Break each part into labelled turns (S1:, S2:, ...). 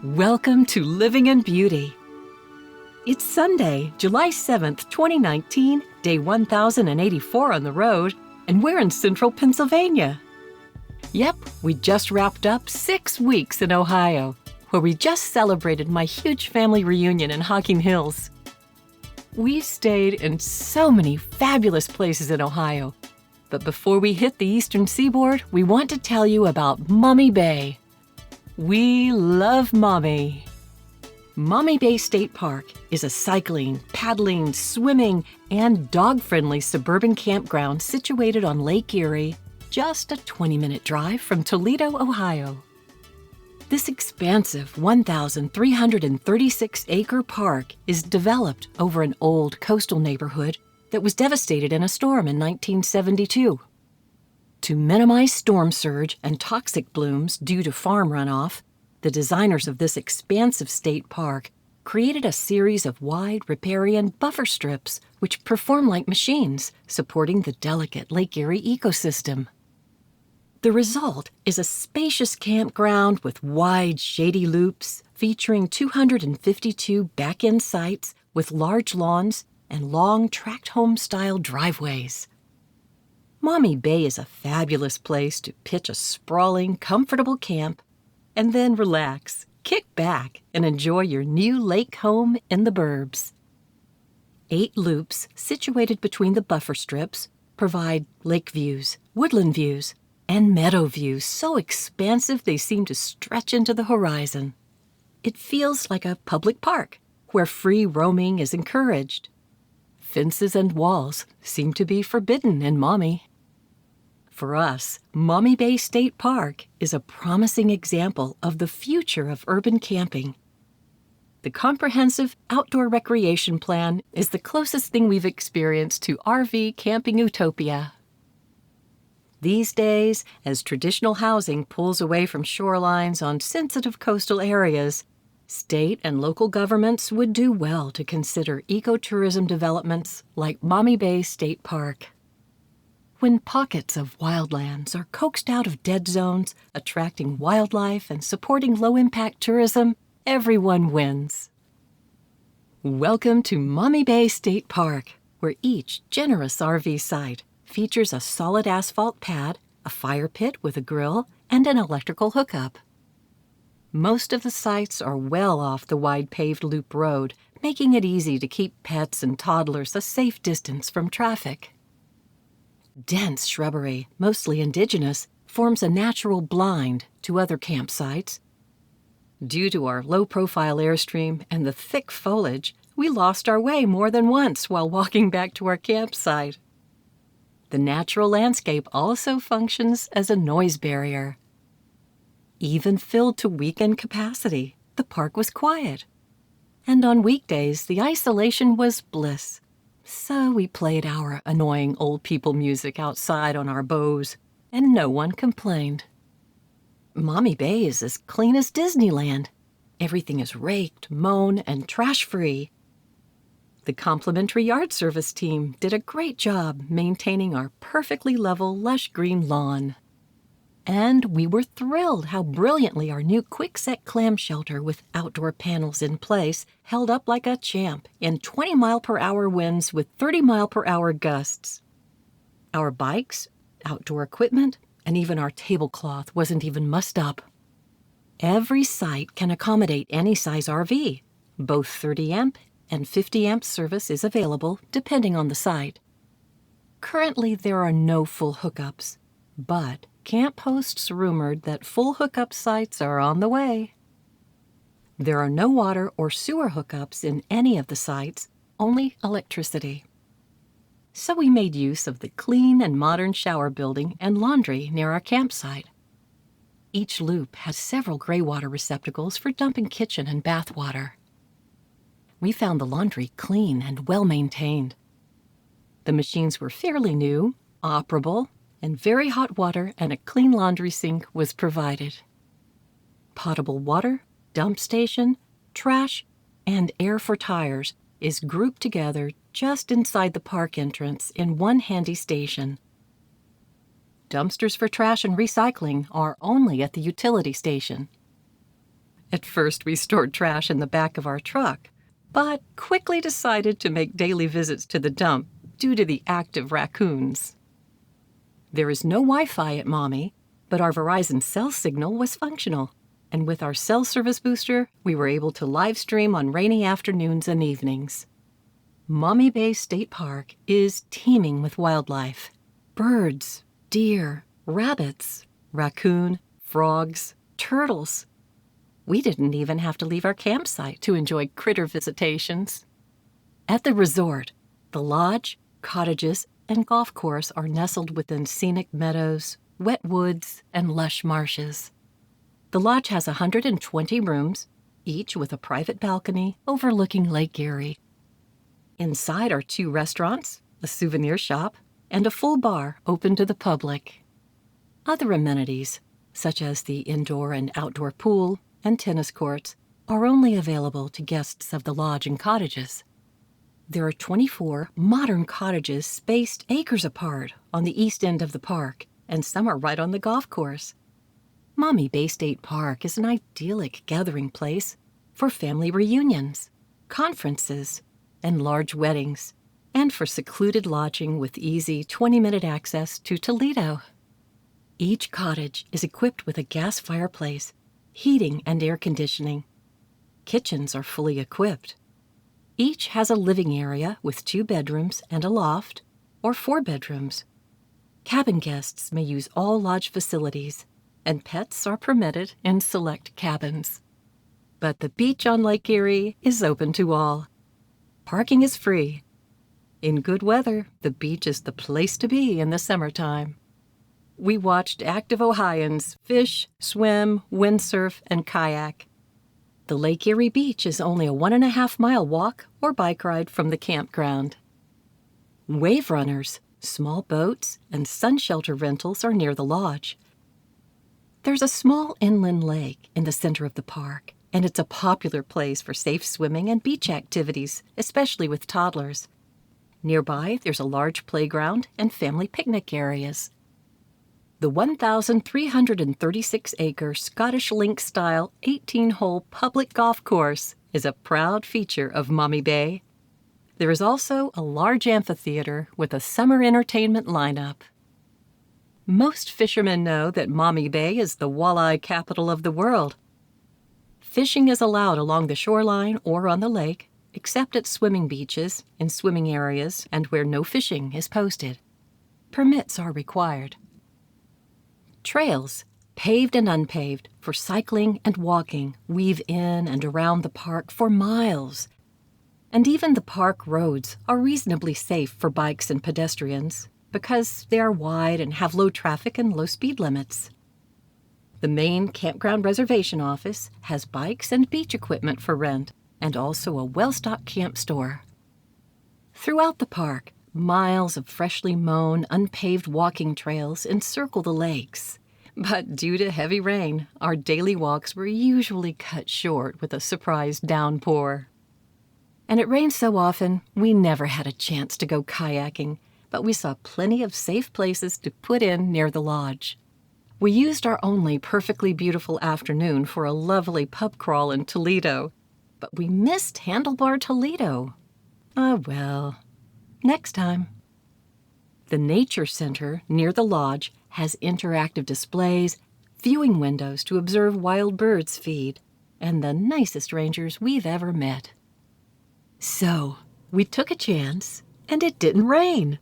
S1: Welcome to Living in Beauty. It's Sunday, July 7th, 2019, day 1084 on the road, and we're in central Pennsylvania. Yep, we just wrapped up 6 weeks in Ohio, where we just celebrated my huge family reunion in Hocking Hills. We stayed in so many fabulous places in Ohio, but before we hit the eastern seaboard, we want to tell you about Maumee Bay. We love Maumee. Maumee Bay State Park is a cycling, paddling, swimming, and dog-friendly suburban campground situated on Lake Erie, just a 20-minute drive from Toledo, Ohio. This expansive 1,336-acre park is developed over an old coastal neighborhood that was devastated in a storm in 1972. To minimize storm surge and toxic blooms due to farm runoff, the designers of this expansive state park created a series of wide riparian buffer strips which perform like machines, supporting the delicate Lake Erie ecosystem. The result is a spacious campground with wide, shady loops featuring 252 back-end sites with large lawns and long tract home-style driveways. Maumee Bay is a fabulous place to pitch a sprawling, comfortable camp and then relax, kick back, and enjoy your new lake home in the burbs. 8 loops situated between the buffer strips provide lake views, woodland views, and meadow views so expansive they seem to stretch into the horizon. It feels like a public park where free roaming is encouraged. Fences and walls seem to be forbidden in Maumee. For us, Maumee Bay State Park is a promising example of the future of urban camping. The comprehensive outdoor recreation plan is the closest thing we've experienced to RV camping utopia. These days, as traditional housing pulls away from shorelines on sensitive coastal areas, state and local governments would do well to consider ecotourism developments like Maumee Bay State Park. When pockets of wildlands are coaxed out of dead zones, attracting wildlife and supporting low-impact tourism, everyone wins. Welcome to Maumee Bay State Park, where each generous RV site features a solid asphalt pad, a fire pit with a grill, and an electrical hookup. Most of the sites are well off the wide paved loop road, making it easy to keep pets and toddlers a safe distance from traffic. Dense shrubbery, mostly indigenous, forms a natural blind to other campsites. Due to our low-profile airstream and the thick foliage, we lost our way more than once while walking back to our campsite. The natural landscape also functions as a noise barrier. Even filled to weekend capacity, the park was quiet. And on weekdays, the isolation was bliss. So we played our annoying old people music outside on our bows, and no one complained. Maumee Bay is as clean as Disneyland. Everything is raked, mown, and trash-free. The complimentary yard service team did a great job maintaining our perfectly level, lush green lawn. And we were thrilled how brilliantly our new quick-set clam shelter with outdoor panels in place held up like a champ in 20-mile-per-hour winds with 30-mile-per-hour gusts. Our bikes, outdoor equipment, and even our tablecloth wasn't even mussed up. Every site can accommodate any size RV. Both 30-amp and 50-amp service is available depending on the site. Currently, there are no full hookups, but camp hosts rumored that full hookup sites are on the way. There are no water or sewer hookups in any of the sites, only electricity. So we made use of the clean and modern shower building and laundry near our campsite. Each loop has several gray water receptacles for dumping kitchen and bath water. We found the laundry clean and well-maintained. The machines were fairly new, operable, and very hot water and a clean laundry sink was provided. Potable water, dump station, trash, and air for tires is grouped together just inside the park entrance in one handy station. Dumpsters for trash and recycling are only at the utility station. At first, we stored trash in the back of our truck, but quickly decided to make daily visits to the dump due to the active raccoons. There is no Wi-Fi at Maumee, but our Verizon cell signal was functional, and with our cell service booster, we were able to live stream on rainy afternoons and evenings. Maumee Bay State Park is teeming with wildlife. Birds, deer, rabbits, raccoon, frogs, turtles. We didn't even have to leave our campsite to enjoy critter visitations. At the resort, the lodge, cottages, and golf course are nestled within scenic meadows, wet woods, and lush marshes. The lodge has 120 rooms, each with a private balcony overlooking Lake Erie. Inside are 2 restaurants, a souvenir shop, and a full bar open to the public. Other amenities, such as the indoor and outdoor pool and tennis courts, are only available to guests of the lodge and cottages. There are 24 modern cottages spaced acres apart on the east end of the park, and some are right on the golf course. Maumee Bay State Park is an idyllic gathering place for family reunions, conferences, and large weddings, and for secluded lodging with easy 20-minute access to Toledo. Each cottage is equipped with a gas fireplace, heating and air conditioning. Kitchens are fully equipped. Each has a living area with 2 bedrooms and a loft, or 4 bedrooms. Cabin guests may use all lodge facilities, and pets are permitted in select cabins. But the beach on Lake Erie is open to all. Parking is free. In good weather, the beach is the place to be in the summertime. We watched active Ohioans fish, swim, windsurf, and kayak. The Lake Erie Beach is only a 1.5-mile walk or bike ride from the campground. Wave runners, small boats, and sun shelter rentals are near the lodge. There's a small inland lake in the center of the park, and it's a popular place for safe swimming and beach activities, especially with toddlers. Nearby, there's a large playground and family picnic areas. The 1,336-acre Scottish Link-style 18-hole public golf course is a proud feature of Maumee Bay. There is also a large amphitheater with a summer entertainment lineup. Most fishermen know that Maumee Bay is the walleye capital of the world. Fishing is allowed along the shoreline or on the lake, except at swimming beaches, in swimming areas, and where no fishing is posted. Permits are required. Trails, paved and unpaved, for cycling and walking, weave in and around the park for miles. And even the park roads are reasonably safe for bikes and pedestrians because they are wide and have low traffic and low speed limits. The main campground reservation office has bikes and beach equipment for rent, and also a well-stocked camp store. Throughout the park, miles of freshly mown, unpaved walking trails encircle the lakes. But due to heavy rain, our daily walks were usually cut short with a surprise downpour. And it rained so often, we never had a chance to go kayaking, but we saw plenty of safe places to put in near the lodge. We used our only perfectly beautiful afternoon for a lovely pub crawl in Toledo, but we missed Handlebar Toledo. Ah, well, next time. The Nature Center near the lodge has interactive displays, viewing windows to observe wild birds feed, and the nicest rangers we've ever met. So, we took a chance, and it didn't rain.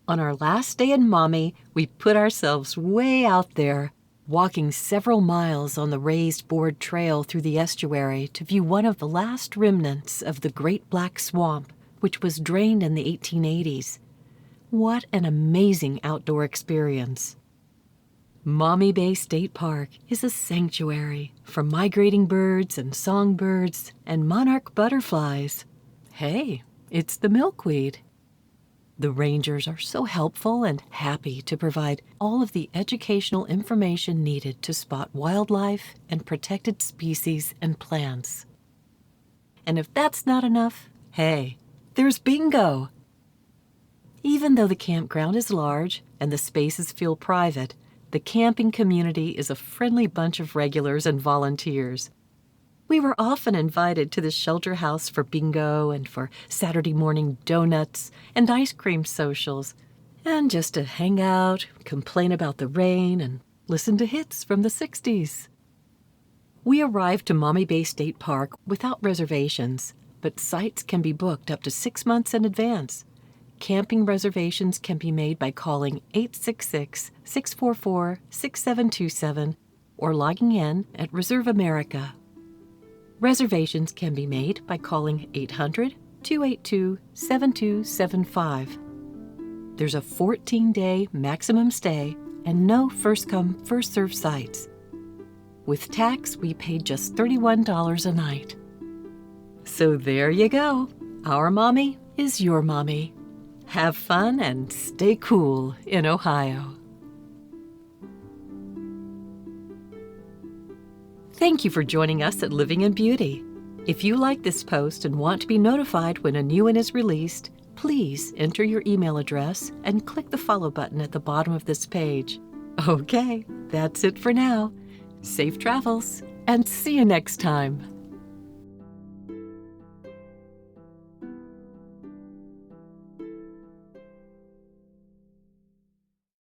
S1: On our last day in Maumee, we put ourselves way out there, walking several miles on the raised board trail through the estuary to view one of the last remnants of the Great Black Swamp, which was drained in the 1880s. What an amazing outdoor experience. Maumee Bay State Park is a sanctuary for migrating birds and songbirds and monarch butterflies. Hey, it's the milkweed. The rangers are so helpful and happy to provide all of the educational information needed to spot wildlife and protected species and plants. And if that's not enough, hey, there's bingo. Even though the campground is large and the spaces feel private, the camping community is a friendly bunch of regulars and volunteers. We were often invited to the shelter house for bingo and for Saturday morning donuts and ice cream socials, and just to hang out, complain about the rain, and listen to hits from the 60s. We arrived to Maumee Bay State Park without reservations, but sites can be booked up to 6 months in advance. Camping reservations can be made by calling 866-644-6727 or logging in at Reserve America. Reservations can be made by calling 800-282-7275. There's a 14-day maximum stay and no first-come, first-served sites. With tax, we paid just $31 a night. So there you go. Our Maumee is your Maumee. Have fun and stay cool in Ohio. Thank you for joining us at Living in Beauty. If you like this post and want to be notified when a new one is released, please enter your email address and click the follow button at the bottom of this page. Okay, that's it for now. Safe travels, and see you next time.